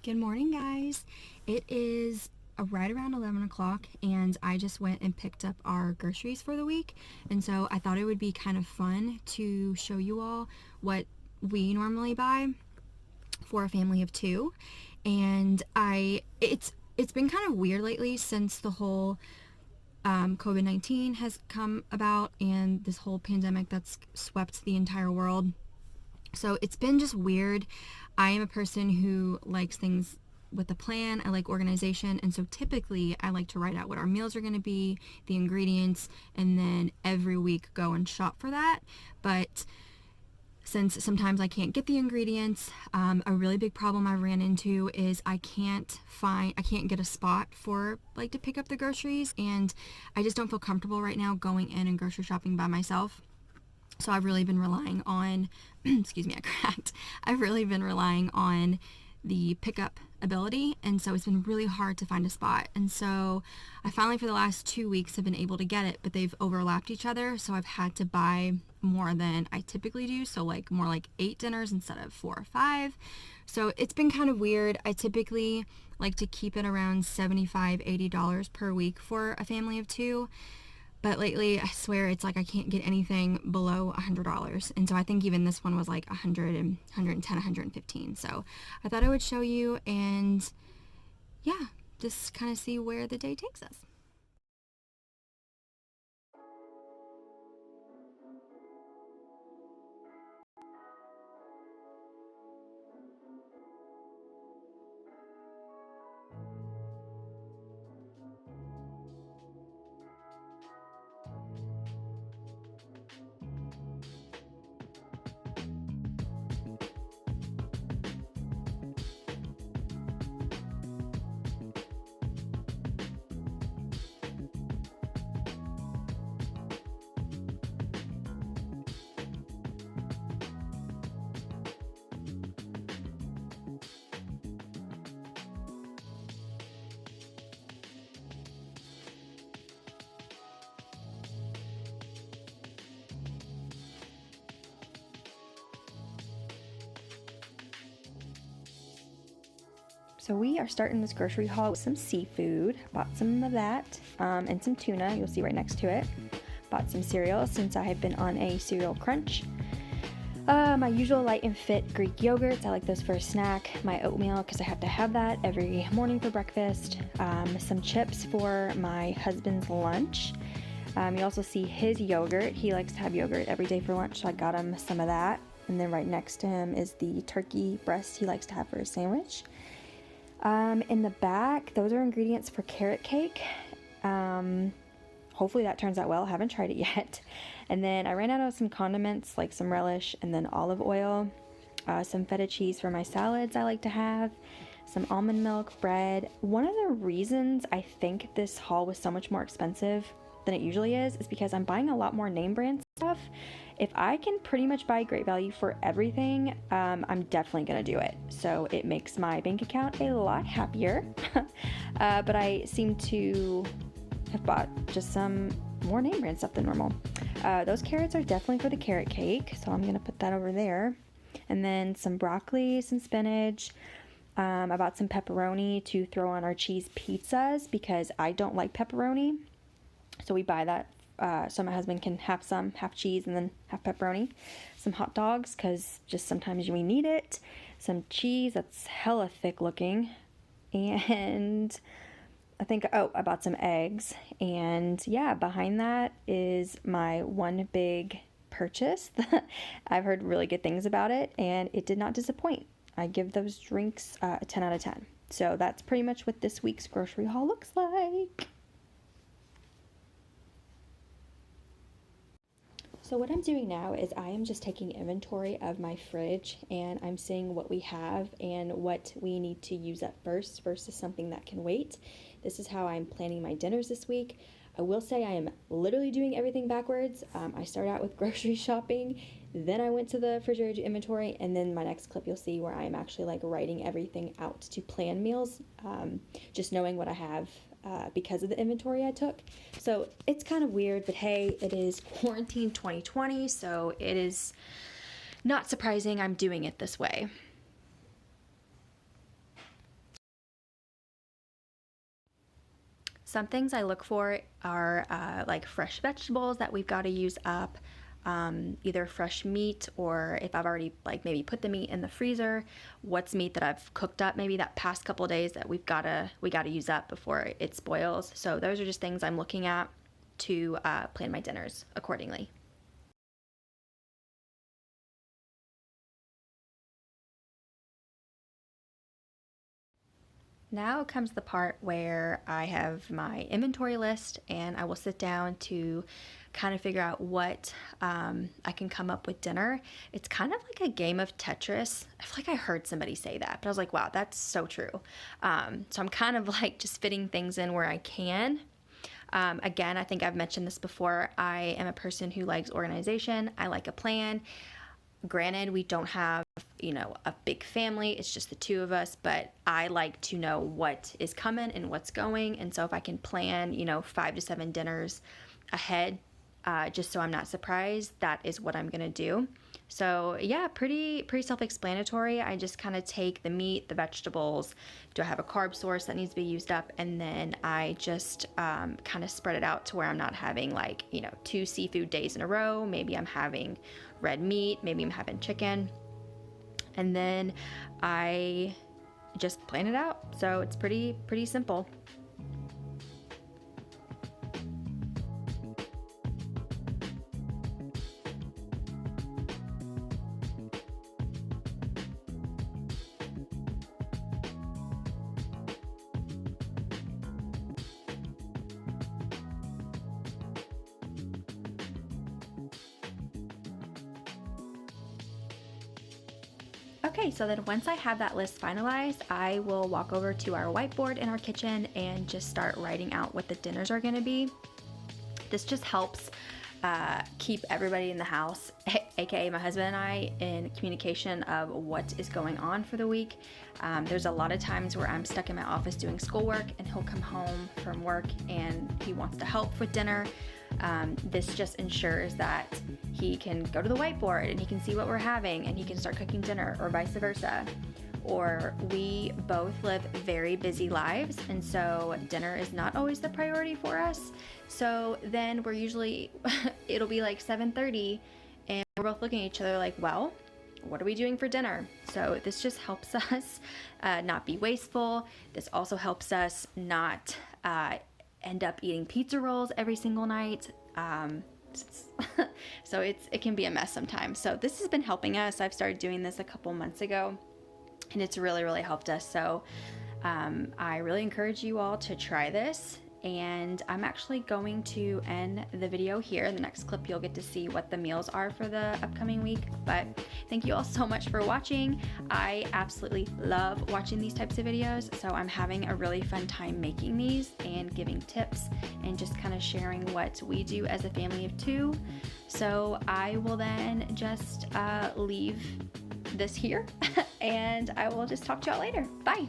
Good morning, guys. It is right around 11 o'clock, and I just went and picked up our groceries for the week. And so I thought it would be kind of fun to show you all what we normally buy for a family of two. And it's been kind of weird lately since the whole COVID-19 has come about and this whole pandemic that's swept the entire world. So it's been just weird. I am a person who likes things with a plan. I like organization. And so typically I like to write out what our meals are going to be, the ingredients, and then every week go and shop for that. But since sometimes I can't get the ingredients, a really big problem I ran into is I can't get a spot for like to pick up the groceries, and I just don't feel comfortable right now going in and grocery shopping by myself. So I've really been relying on, excuse me, I cracked. I've really been relying on the pickup ability, and so it's been really hard to find a spot. And so I finally, for the last 2 weeks, have been able to get it, but they've overlapped each other, so I've had to buy more than I typically do, so like more like 8 dinners instead of 4 or 5. So it's been kind of weird. I typically like to keep it around $75-$80 per week for a family of 2. But lately, I swear, it's like I can't get anything below $100. And so I think even this one was like 100 and 110, 115. So I thought I would show you and yeah, just kind of see where the day takes us. So we are starting this grocery haul with some seafood. Bought some of that and some tuna. You'll see right next to it. Bought some cereal since I have been on a cereal crunch. My usual light and fit Greek yogurts. I like those for a snack. My oatmeal because I have to have that every morning for breakfast. Some chips for my husband's lunch. You also see his yogurt. He likes to have yogurt every day for lunch, so I got him some of that. And then right next to him is the turkey breast he likes to have for his sandwich. In the back, those are ingredients for carrot cake. Hopefully that turns out well. Haven't tried it yet. And then I ran out of some condiments like some relish and then olive oil, some feta cheese for my salads I like to have, some almond milk, bread. One of the reasons I think this haul was so much more expensive than it usually is because I'm buying a lot more name brand stuff. If I can pretty much buy great value for everything, I'm definitely gonna do it. So it makes my bank account a lot happier. But I seem to have bought just some more name brand stuff than normal. Those carrots are definitely for the carrot cake, so I'm gonna put that over there. And then some broccoli, some spinach. I bought some pepperoni to throw on our cheese pizzas because I don't like pepperoni. So we buy that so my husband can have some, half cheese and then half pepperoni. Some hot dogs because just sometimes we need it. Some cheese that's hella thick looking. And I bought some eggs. And yeah, behind that is my one big purchase. I've heard really good things about it and it did not disappoint. I give those drinks a 10 out of 10. So that's pretty much what this week's grocery haul looks like. So what I'm doing now is I am just taking inventory of my fridge and I'm seeing what we have and what we need to use up first versus something that can wait. This is how I'm planning my dinners this week. I will say I am literally doing everything backwards. I start out with grocery shopping, then I went to the refrigerator inventory, and then my next clip you'll see where I'm actually like writing everything out to plan meals, just knowing what I have because of the inventory I took. So it's kind of weird, but hey, it is quarantine 2020, so it is not surprising I'm doing it this way. Some things I look for are like fresh vegetables that we've got to use up, either fresh meat, or if I've already like maybe put the meat in the freezer, what's meat that I've cooked up maybe that past couple of days that we gotta use up before it spoils. So those are just things I'm looking at to plan my dinners accordingly. Now comes the part where I have my inventory list and I will sit down to kind of figure out what I can come up with dinner. It's kind of like a game of Tetris. I feel like I heard somebody say that, but I was like, wow, that's so true. So I'm kind of like just fitting things in where I can. Again, I think I've mentioned this before. I am a person who likes organization. I like a plan. Granted, we don't have, a big family. It's just the two of us, but I like to know what is coming and what's going. And so if I can plan, 5 to 7 dinners ahead, just so I'm not surprised, that is what I'm going to do. So yeah, pretty self-explanatory. I just kind of take the meat, the vegetables. Do I have a carb source that needs to be used up? And then I just kind of spread it out to where I'm not having 2 seafood days in a row. Maybe I'm having red meat. Maybe I'm having chicken. And then I just plan it out. So it's pretty simple. Okay, so then once I have that list finalized, I will walk over to our whiteboard in our kitchen and just start writing out what the dinners are gonna be. This just helps keep everybody in the house, aka my husband and I, in communication of what is going on for the week. There's a lot of times where I'm stuck in my office doing schoolwork and he'll come home from work and he wants to help with dinner. This just ensures that he can go to the whiteboard and he can see what we're having and he can start cooking dinner, or vice versa. Or we both live very busy lives, and so dinner is not always the priority for us. So then we're usually, it'll be like 7:30 and we're both looking at each other like, well, what are we doing for dinner? So this just helps us not be wasteful. This also helps us not end up eating pizza rolls every single night. So it can be a mess sometimes. So this has been helping us. I've started doing this a couple months ago, and it's really helped us. So I really encourage you all to try this. And I'm actually going to end the video here. In the next clip, you'll get to see what the meals are for the upcoming week. But thank you all so much for watching. I absolutely love watching these types of videos. So I'm having a really fun time making these and giving tips and just kind of sharing what we do as a family of 2. So I will then just leave this here and I will just talk to y'all later. Bye.